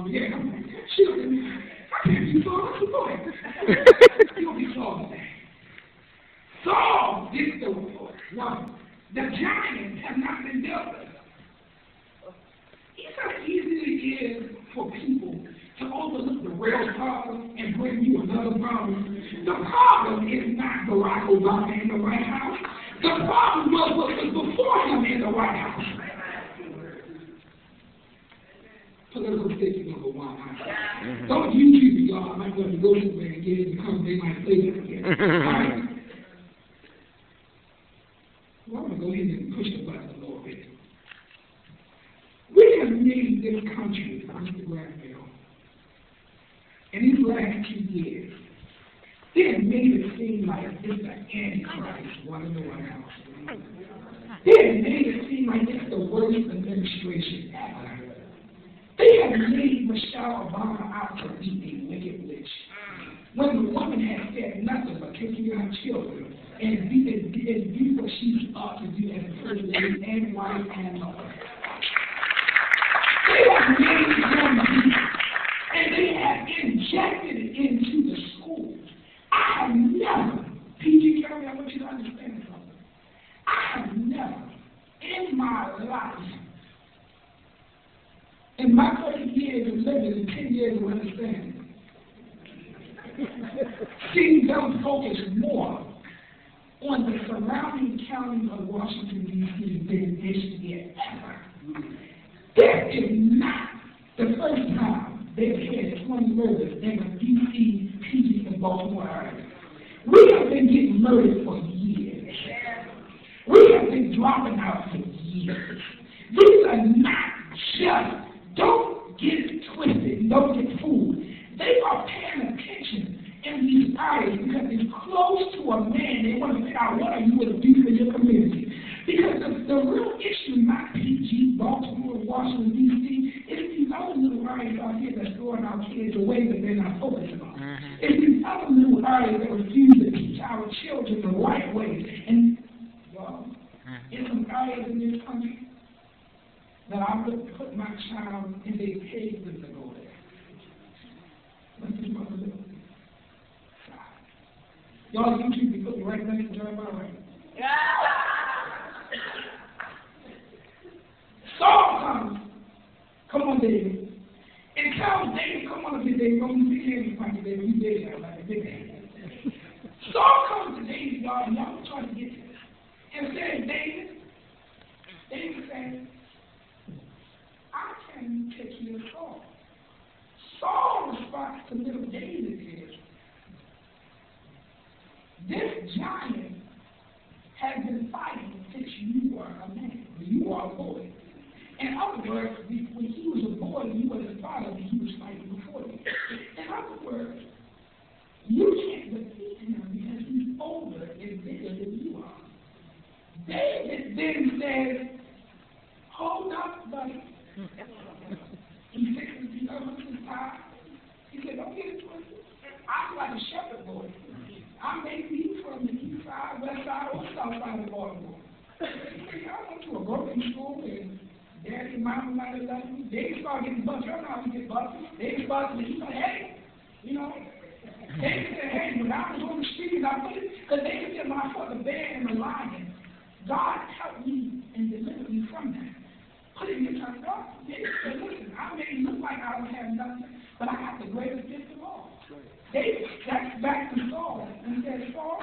Yeah, she looked at me. I can't be Saul. What's the point? You don't be Saul today. Saul did the Lord. Now, the giants have not been dealt with. It's how easy it is for people to overlook the real problem and bring you another problem. The problem is not Barack Obama in the White House. The problem was what was before him in the White House. Political safety number one. Don't YouTube it, y'all. I might want to go somewhere and get it because they might play it again. All right? Well, I'm going to go ahead and push the button a little bit. We have made this country, Mr. Granville, in these last 2 years, they have made it seem like it's the Antichrist running the White House. They have made it seem like it's the worst administration ever. They have made Michelle Obama out to be a wicked witch. When the woman has said nothing but taking care of her children and do what she's ought to do as a first lady and wife and mother. They have made them be, and they have injected it into the schools. I have never, P.G. Kelly, I want you to understand something. I have never in my life, in my 30 years of living and 10 years of understanding, seen them focus more on the surrounding counties of Washington, D.C. than this year ever. That is not the first time they've had 20 murders in the D.C., PG, and Baltimore area. We have been getting murdered for years. We have been dropping out for years. These are not just, don't get it twisted, don't get fooled. They are paying attention in these areas because it's close to a man. They want to figure out what are you going to do for your community. Because the real issue, not PG, Baltimore, Washington, D.C., is these other little areas out here that's throwing our kids away that they're not focusing on. It's these other little areas that refuse to teach our children the right way. And, y'all, in some areas in this country that I would put my child in, they pay them to go there. Let's see what we're doing. Y'all, YouTube, you put the right thing to Jeremiah, right? Saul comes. Come on, David. And tells David, come on, David. Don't be candy funny, David. You did that like a big man. Saul comes to David, y'all, and y'all trying to get this. And says, David says, I can take care of Saul. Saul's response to little David is, this giant has been fighting since you were a man, you are a boy. In other words, when he was a boy, you were his father, and he was fighting before you. In other words, you can't defeat him because he's older and bigger than you are. David then says, hold up, buddy. He's 60 feet over his time. He said, don't get it twisted. I'm like a shepherd boy. I may be from the east side, west side, or south side of Baltimore. I went to a broken school and Daddy and Mama might have left me. They started getting busted. I don't know how to get busted. They busted me. He said, hey, you know. They said, hey, when I was on the street, I put it, because they said when I fought the bear and the lion, God helped me and delivered me from that. Put it in your tongue, God. They said, listen, I may look like I don't have nothing, but I got the greatest gift of all. David got back to Saul and said, Saul,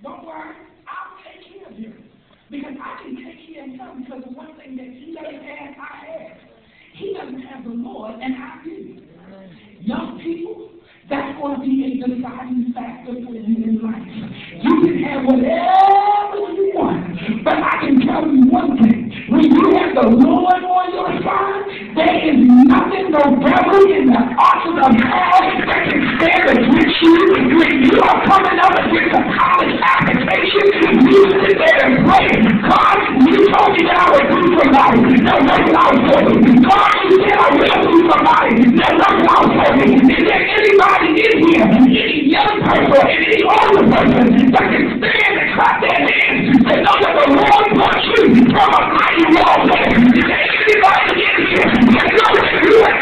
don't worry, I'll take care of him. Because I can take care of him because the one thing that he doesn't have, I have. He doesn't have the Lord, and I do. Young people, that's going to be a deciding factor for you in life. You can have whatever you want, but I can tell you one thing. When you have the Lord on your side, there is nothing, no devil in the arches of hell that can stand against you. When you are coming up against a college application, you sit there and pray. God, you told me that I would do somebody. No, that's what I was doing. God, you said I will do somebody. No, that's what I was doing. Is there anybody in here, any young person, any older person that can stand and clap their hands and know that the Lord brought you from a mighty wall? Is there anybody in here that knows that you have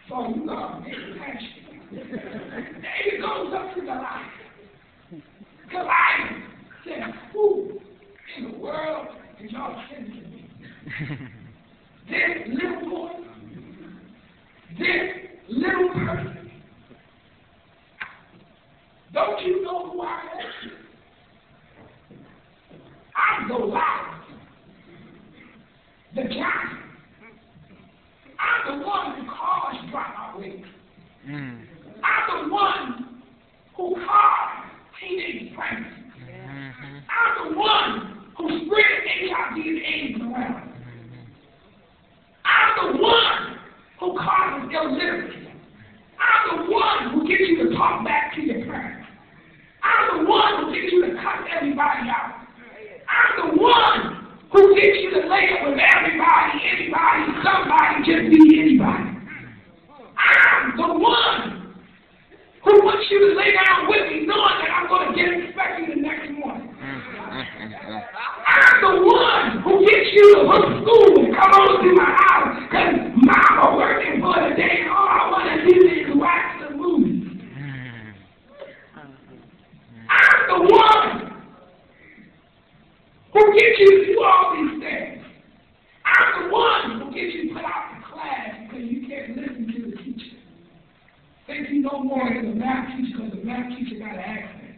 So you love David goes up to Goliath. Goliath said, who in the world did y'all send to me? This little boy, this little person. Don't you know who I am? I'm Goliath, the giant. I'm the one who caused dry weight. I'm the one who caused teenage pregnancy. I'm the one who spread HIV and AIDS around. I'm the one who causes illiteracy. I'm the one who gets you to talk back to your parents. I'm the one who gets you to cut everybody out. I'm the one who gets you to lay up with everybody, anybody, somebody, just be anybody. I'm the one who wants you to lay down with me knowing that I'm going to get expected the next morning. I'm the one who gets you to go to school and come over to my house because mama working for the day and all I want to do is watch the movies. I'm the one who gets you to do all these things. I'm the one who gets you put out of class because you can't listen to the teacher. Think you know more than the math teacher because the math teacher got an accent.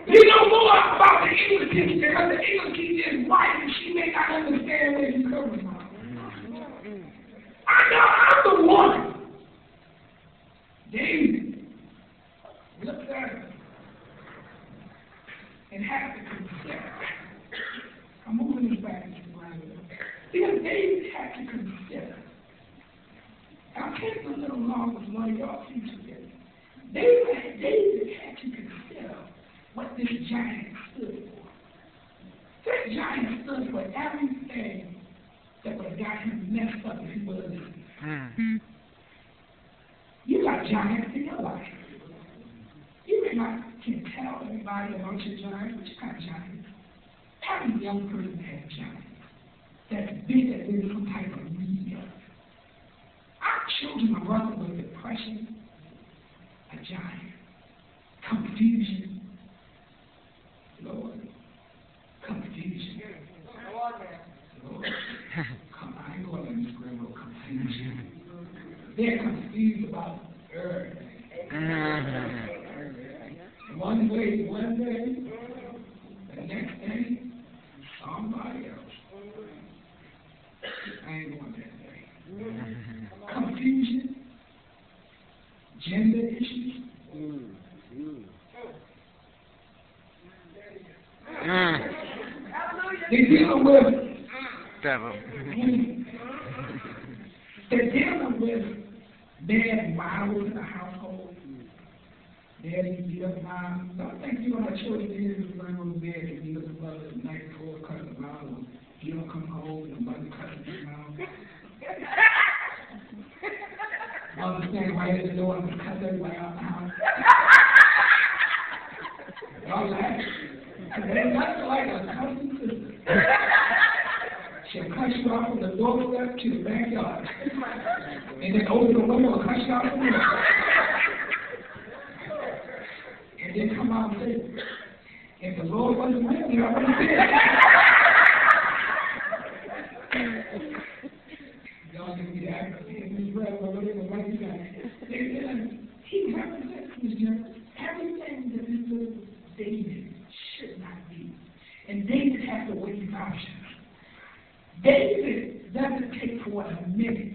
You know more about the English teacher because the English teacher is white and she may not understand where you're coming from. I know I'm the one. David looked at her and had to consider. I'm moving this back into the ground. Because David had to consider. I'll take a little longer with one of y'all teachers here. David had to consider what this giant stood for. This giant stood for everything that would have got him messed up if he would have lived. You got giants in your life. You may not can tell everybody about your giants, but you got giants. Every young person has giants. That's big as in some type of media. Our children are running with depression, a giant, confusion. Lord, confusion. Lord, come on, I ain't going to let this grandma confusion. They're confused about everything. One way, one day, the next day, somebody else. I ain't going that day. Confusion, gender issues. They're dealing with devil. They're dealing with bad models in the household. Daddy beat up mom. Don't think you want to children in the room bed and beat up the mother the night before cutting the mom. You don't come home and the mother cutting his mom. Mother standing right at the door and cut everybody out the house. Y'all laugh. That's like a cousin sister. She'll cut you off from the doorstep to the backyard. And then open the window and cut you out the window. And then come out and say, if the Lord wasn't with me, I wouldn't have been. Y'all give me that. His brother or whatever, what you got. He represents everything that this little David should not be. And David has to weigh his options. David doesn't take for a minute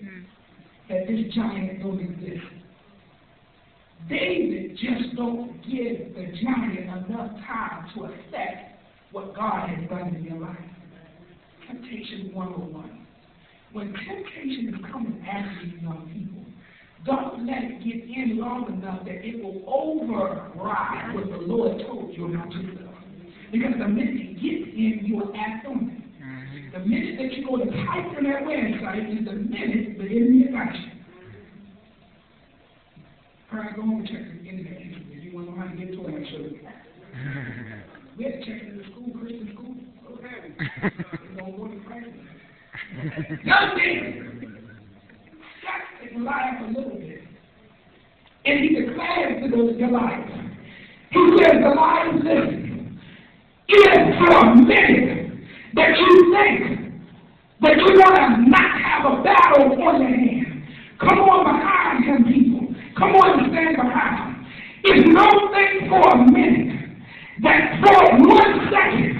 that this giant don't exist. David just don't give the giant enough time to affect what God has done in your life. Temptation 101. when temptation is coming after you young people, don't let it get in long enough that it will override what the Lord told you not to do. Because the minute it gets in, you will act on it. The minute that you go to type on that website is the minute the enemy attacks you. All right, go home and check the internet entry. If you want to know how to get to it, I'll show you. We had to check it in the school, Christian school. Okay. Don't go to practice. Nothing. Shut Goliath a little bit. And he declares to Goliath. He says, Goliath, listen, if for a minute that you think that you're going to not have a battle on your hand, come on behind him, people. Come on and stand behind him. If don't think for a minute that for 1 second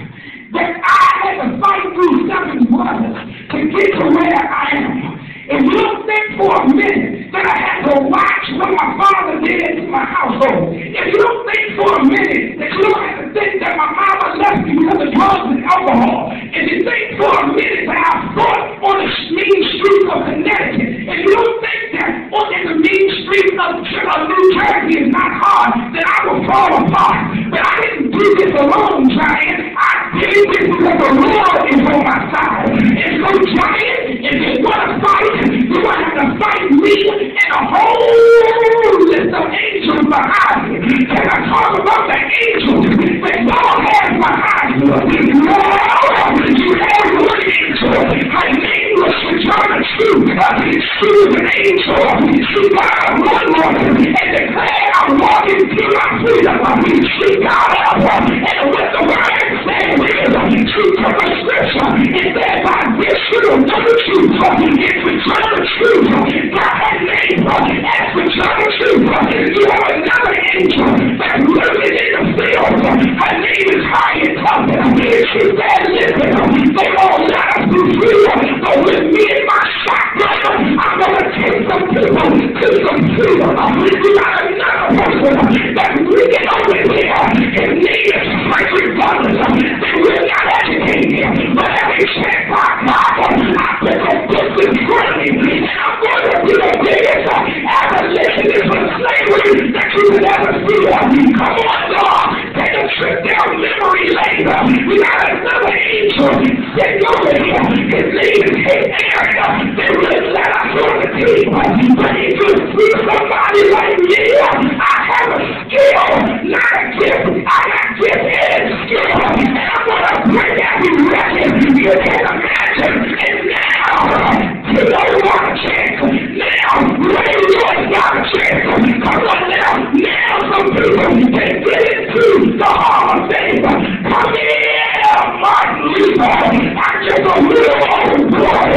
that I had to fight through 7 brothers to get to where I am. If you don't think for a minute that I had to watch what my father did to my household, if you don't think for a minute that you don't have to think that my mama left me because of drugs and alcohol, if you think for a minute that I fought on the mean streets of Connecticut, if you don't think that on the mean streets of New Jersey is not hard, then I will fall apart. But I didn't do this alone, Giant. I did this because the Lord is on my side. And so, Giant, if you want to fight, you want to have to fight me and a whole list of angels behind me. Can I talk about the angels that God has behind you? Well, you have one angel. Her name was Sojourner Truth. She was an angel. She got one woman and declared, I'm walking through my freedom. She got up and with the word said, she took a scripture and said, by this you will know the truth. It's Sojourner Truth. Got her name as Sojourner Truth. You have another angel that's living in the field. Her name is Harriet Tubman. She said, listen, they won't let us be free, but with me and my shotgun, I'm going to take some people to some freedom. We got another person that's leaking over here. His name is Frederick Douglass. They will not educate him, but every chance I put a book in front of me, and I'm going to be the biggest abolitionist of slavery that you could ever see. Come on, dog. Take a trip down memory lane. We got another angel sitting over here. His name is Aaron. They wouldn't let us on the team, but he could see somebody like me. I have a skill, not a gift. I got gift and skill, and I'm going to break every record you can imagine. And now, you know you want a chance. Now, radio has got a chance. Come on now. Now some people can get into the Hall of Fame. Come here, Martin Luther. I'm just a little old boy.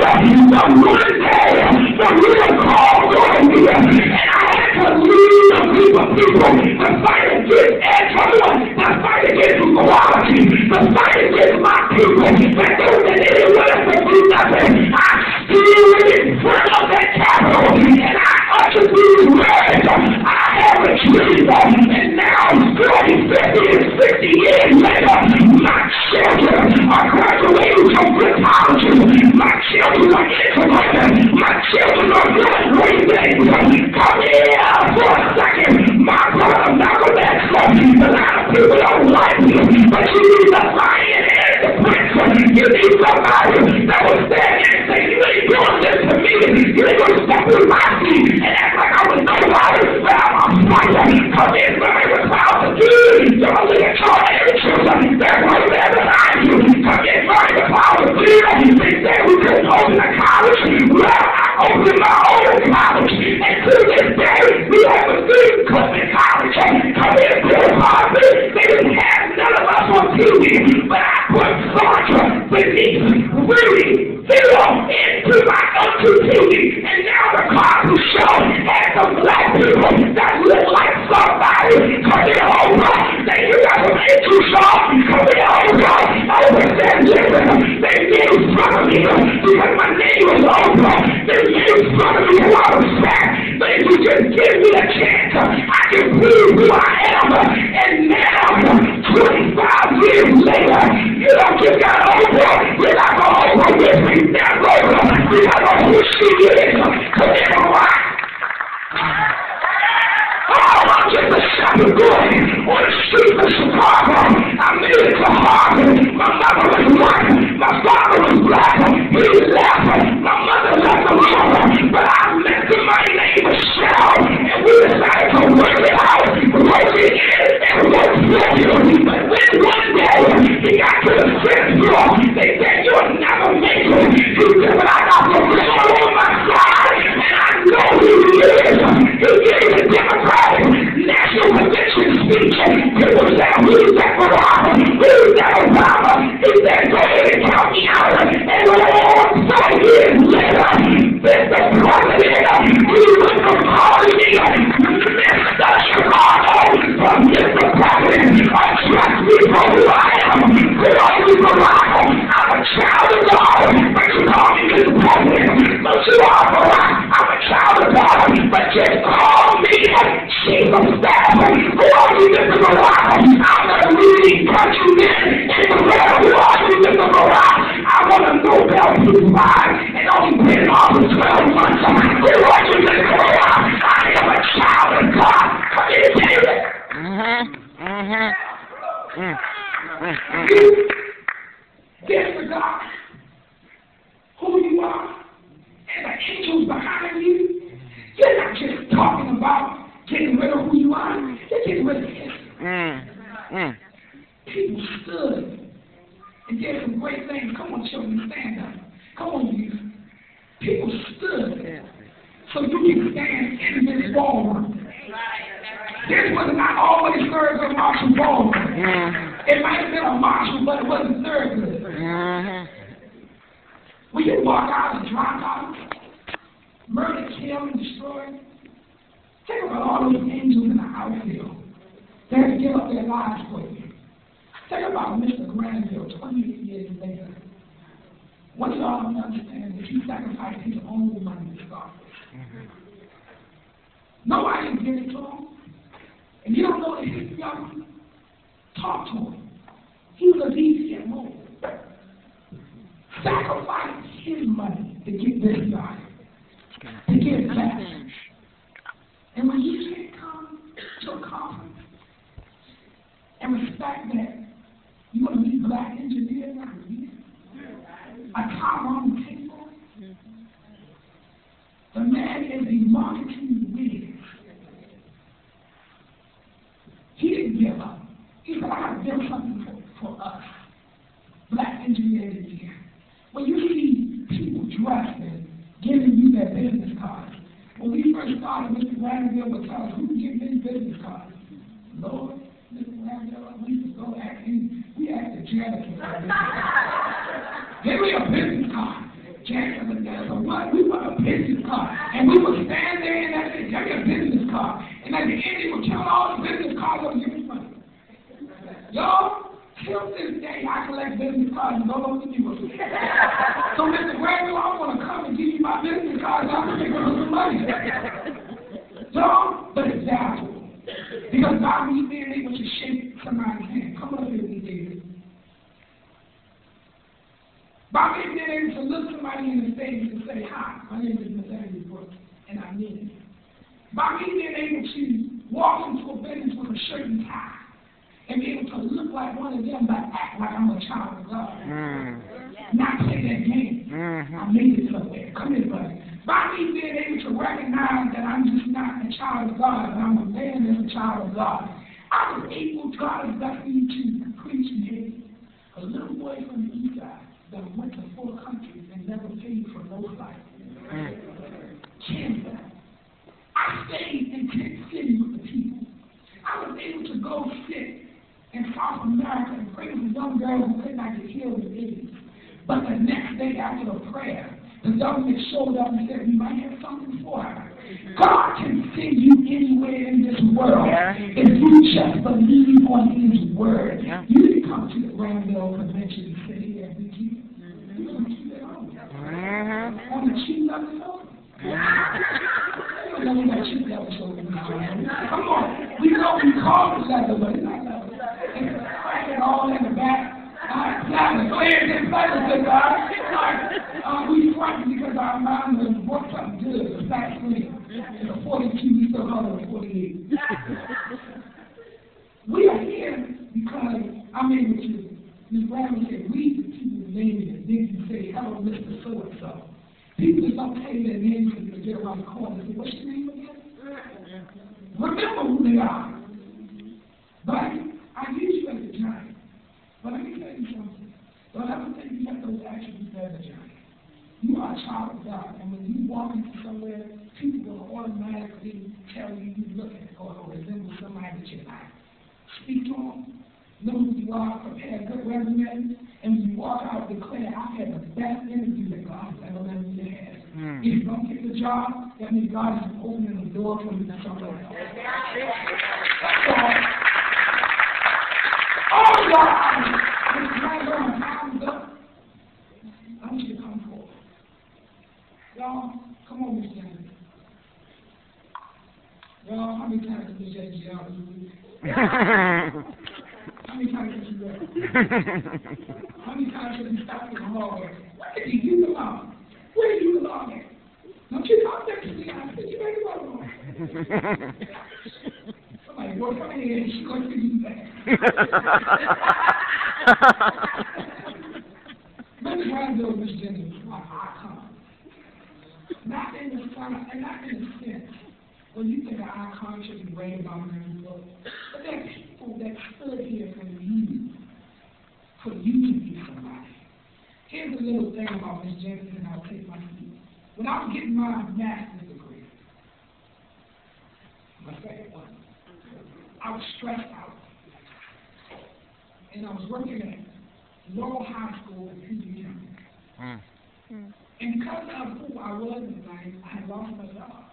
The one day, the real call going here. And I had to lead a group of people to fight against everyone, to fight against equality, to fight against my people. But those that didn't want us to do nothing, I stood in front of that Capitol and I uttered these words. I have a dream, and now 40, 50, and 60 years later, my children are graduating from good colleges. My children are integrated. My children are doing great things. Come here for a second. My brother Malcolm X. A lot of people don't like me, but you need the lion and the prince. You need somebody that will stand and say, you ain't doing this to me. You ain't going to step in my feet and act like I was nobody, but I'm a fighter. Come in, learn the power to do. Don't let it try every children. That's why you're there behind you. Come in, learn the power to do. They said we couldn't open a college. Well, I opened my own college. And to this day, we have a good Covenant College. Come in, Bill Harvey. They didn't have none of us on TV, but I put Sandra, Denise, Rudy, Philo into my own TV. And now the Cosby Show has some black people that look like somebody. Come in, Oprah. They do have some intro show. Come in, Oprah. Oprah said, listen, they made fun of me because my name was Oprah. They made fun of me because I was fat. But if you just give me a chance, I can prove who I am. And now, 25 years later, you don't just got Oprah. We got the Oprah with me. That's Oprah. We got the she is. Come here, rock. Oh, I'm just a shepherd boy on the streets of Chicago. I made it to Harvard. My mother was white. My father was black. He left. My mother left the room. But I met somebody named Michelle, and we decided to work it out. Work it in and work for you. But then one day, he got to the fifth floor. They said, you'll never make it. He said, but I got the Lord on my side, and I know who he is. He gave the Democratic National Convention speech. People said, who's that Barack? Who's that Obama? He said, go ahead and count me out. And Lord, 4 years later, there's the president. He went from calling me Mr. Chicago from Mr. President. Trust me for who I am. Call me Barack. I'm a child of God, but you call me Mr. President. But you are Barack. I'm a child of God, but just call me Chief of Staff. Who are you, Mr. Barack? I'm the leading countryman in the world. Who are you, Mr. Barack? I want a Nobel Peace Prize and only been off for 12 months. Who are you, Mr. Barack? I am a child of God. Come here, David. You, there's the God. Who you are and the angels behind you. You're not just talking about getting rid of who you are. You're getting rid of history. People stood and did some great things. Come on, children, stand up. Come on, youth. People stood so you can stand in this ballroom. This was not always Thurgood Marshall ballroom. It might have been a Marshall, but it wasn't Thurgood. When you walk out and drop out, murder, kill, and destroy, think about all those angels in the outfield that had to give up their lives for you. Think about Mr. Granville 28 years later. What you all don't understand is he sacrificed his own money to start with. Nobody can give it to him. And you don't know the history of him, talk to him. He was a DCMO. Sacrificed his money to get this guy, to get that. And when you can't come to a conference and respect that you want to meet black engineers, a time on the table, the man is a marketing whiz. He didn't give up. He said, I got to do something for us, black engineers here. When you see people dressed and giving you their business cards, when we first started, Mr. Granville would tell us, who can give me business cards? Lord, Mr. Granville, we used to go ask him, we asked the janitor for a business card. Give me a business card. Janitor would tell us, what? We want a business card. And we would stand there and I said, give me a business card. And at the end, he would count all the business cards and give me money. Y'all, till this day, I collect business cards and go on to people. So, Mr. Granville, I want to come and give you my business cards. I'm going to give you some money. So, but it's valuable. Because God, we being able to shake somebody's hand. Come on, here, David. By me being able to look somebody in the face and say, hi, my name is Nathaniel, and I mean it. By me being able to walk into a business with a shirt and tie, and be able to look like one of them, but act like I'm a child of God. Not play that game. I made it somewhere. Come here, buddy. By me being able to recognize that I'm just not a child of God, but I'm a man that's a child of God. I was able, God has left me to preach in Haiti. A little boy from the east side that went to 4 countries and never paid for no flight. Canada. I stayed in Tent City with the people. I was able to go sit in South America and pray for young girls who could not get healed with AIDS. But the next day after the prayer, the government showed up and said, we might have something for her. God can send you anywhere in this world if you just believe on his word. You didn't come to the Granville Convention and sit here and be cheap. You're going to keep it on. On the cheap level. Come on. We know we call it leather, but it's not leather. It's cracking all in the back. Go ahead and get excited, God. We frightened because our minds are good. The fat friend. And the 42, we still call it 48. We are here because I'm able to, Ms. Brown said, read the people's names and then you say, hello, Mr. So-and-so. People just don't tell you their names because they get around the corner and say, what's your name again? Remember who they are. But I use you as a giant. But let me tell you something. Don't ever think you have those attributes as a giant. You are a child of God. And when you walk into somewhere, people will automatically tell you look at or resemble somebody that you're not. Speak to them. Know who you are. Prepare a good resume. And when you walk out, declare, I had the best interview that God has ever let me have. If you don't get the job, that means God is opening the door for you to somewhere else. Oh, God! It's right on. Time's up. I want you to come forward. Y'all, come on, Miss Jenny. Y'all, how many times did Miss Jenny yell at you? How many times did you yell? How many times did you stop in the hallway? Where did you belong? Where do you belong at? Don't you talk next to me? I said, you better go home. Somebody work on here and she's going to you back. Let me try to build Miss Jenny was my icon. Not in the front, and not in the sense when you think an icon should be read about in the book, but there are people that stood here for you to be somebody. Here's a little thing about Miss Jenny, and I'll take my seat. When I was getting my master's degree, my second one, I was stressed out. And I was working at Laurel High School in PG. And because of who I was in life, I had lost my job.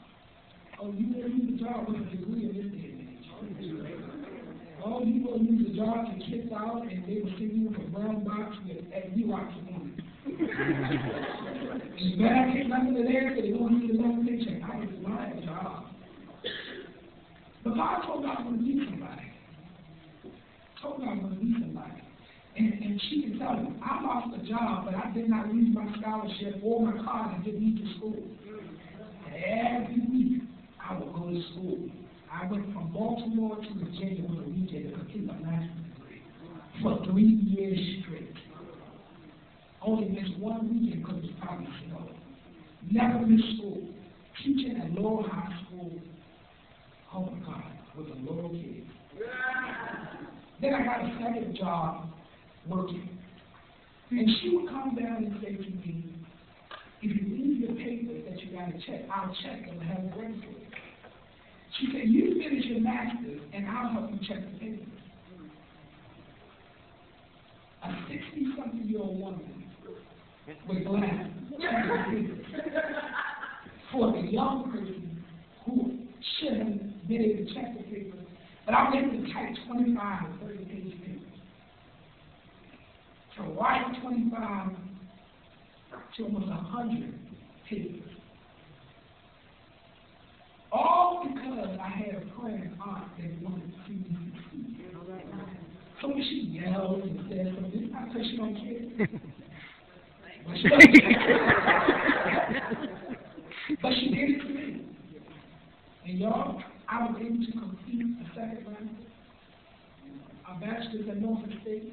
Oh, you will lose a job with a degree in this day and age. Oh, you will lose a job and kicked out, and they will send you a brown box with a Xerox on it. And when I came back into there, they don't need a long paycheck. I was my job. But God told me I was going to be somebody. Told me I was going to be somebody. And she can tell you, I lost a job, but I did not lose my scholarship or my card and didn't need to school. Every week, I would go to school. I went from Baltimore to Virginia with a weekend to complete my master's degree for 3 years straight. Only missed one weekend because it was probably snow. Never missed school. Teaching at Laurel High School. Oh my God, with a little kid. Then I got a second job working. And she would come down and say to me, if you leave your papers that you got to check, I'll check them and have a break for you. She said, you finish your master's and I'll help you check the papers. A 60-something-year-old woman with glasses for the young person who should have been able to check the papers, but I was able to type 25 or 30 page papers. To write 25 to almost 100 papers. All because I had a praying aunt that wanted to see me succeed. So when she yelled and said something, it's not because she don't care. But she doesn't care. But she did it to me. And y'all, I was able to complete a second round, a bachelor's at Norfolk State.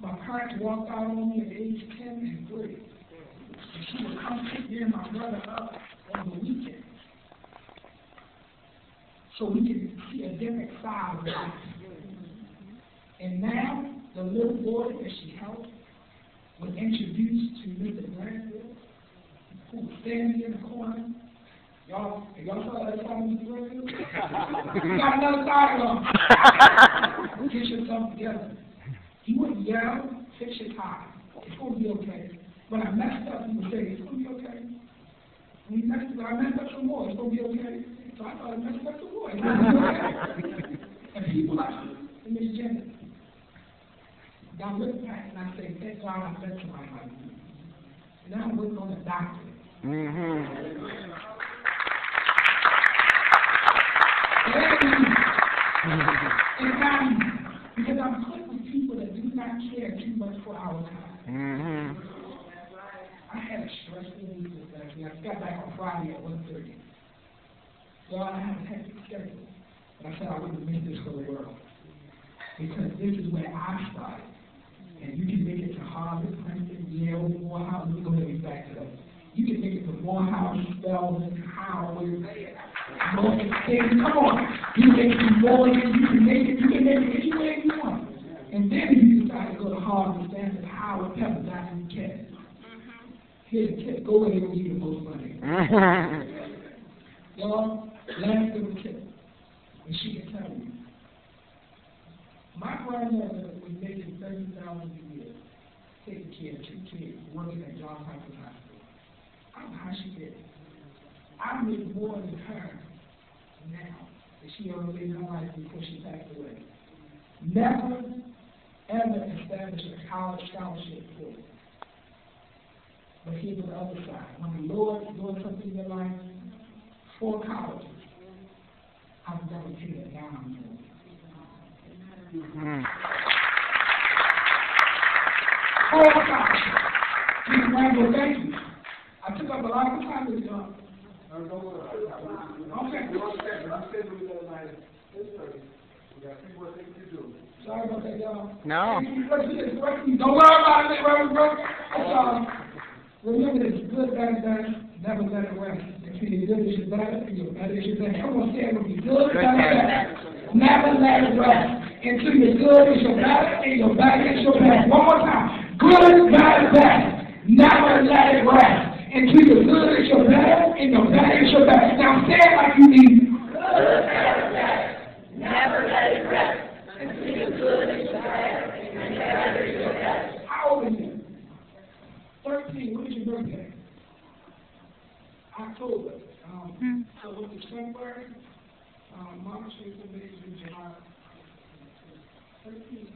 My parents walked out on me at age 10 and 3. And she would come take me and my brother up on the weekends so we could see a different side of life. And now, the little boy that she helped was introduced to Mr. Granville, who was standing in the corner. Y'all saw that side of Mr. Granville? You got another side of him. Get yourself together. He wouldn't yell, fix your tie. It's going to be okay. When I messed up, he would say, it's going to be okay. When I messed up some more, it's going to be okay. So I thought I messed up some more. It's going to be okay. And people like Miss Jenny. I look back and I say, thank God I met somebody like you. And now I'm working on a doctorate. It's not easy. Because I'm put with people that do not care too much for our time. I had a stressful week this last week. I got back on Friday at 1:30. So I had a hectic schedule. But I said I wouldn't miss this for the world. Because this is where I started. And you can make it to Harvard, Princeton, Yale, Morehouse. Let me go ahead and back it up. You can make it to Morehouse, Spelman, Howard, Morgan State. Come on. You can make it to Morgan. You can make it anywhere you want. And then if you decide to go to Harvard, Stanford, Howard, Pepper, that's what you can. Here's the tip. Go where they will give you the most money. Y'all, last little tip. And she can tell you. My grandmother was making $30,000 a year, taking care of 2 kids, working at Johns Hopkins Hospital. I don't know how she did it. I make more than her now that she ever lived her life before she passed away. Never, ever established a college scholarship for it. But here's the other side. When the Lord is doing something in your life, 4 colleges, I've never taken it down on you. Oh, gosh. Well, thank you. I took up a lot of time with y'all. Okay. Sorry about that, y'all. No. Don't worry about it, bro. Remember this, good, bad, never let it rest. Until your good is your better, and your better is your better. Come on, say it with me. Good, bad, never let it rest. Until your good is your better, and your better is your best. One more time. Good, bad, never let it rest. Until your good is your better, and your better is your best. Now say it like you mean. Good, bad, never let it rest. Until your good is your better, and your better is your best. How old are you? 13. When is your birthday? October. So with December, March, April, May, June, July. 13.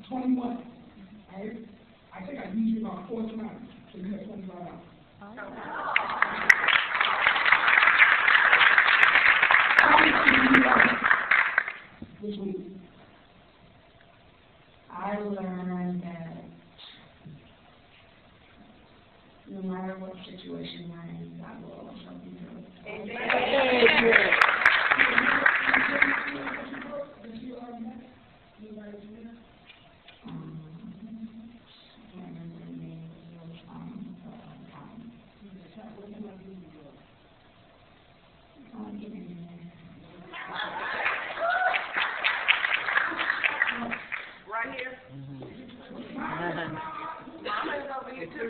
21. All right? I think I used you about 4 times. So you have 25 hours. This week, I learned that no matter what situation I'm in, God will always help me through. Right here. Mama is over here too.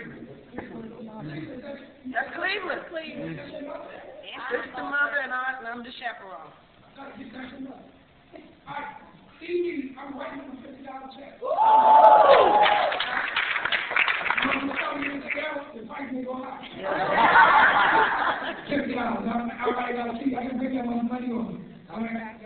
That's Cleveland. This is the mother and I'm the chaperone. Stevie, I'm writing a $50 check. The price may go high. $50. I can bring that much money on. All right.